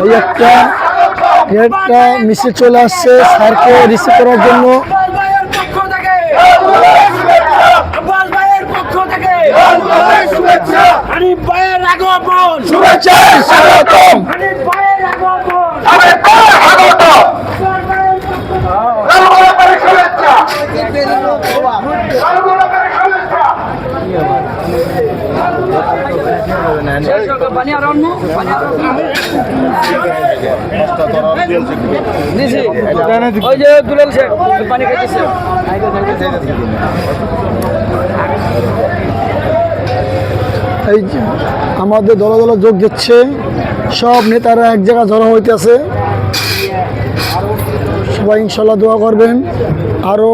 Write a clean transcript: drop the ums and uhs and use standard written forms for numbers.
এই একটা মিছিল চলে আসছে স্যারকে রিসিভ করার জন্য। এই যে আমাদের দলে দলে যোগ দিচ্ছে, সব নেতারা এক জায়গায় জড়ো হইতেছে। সবাই ইনশাল্লাহ দোয়া করবেন। আরো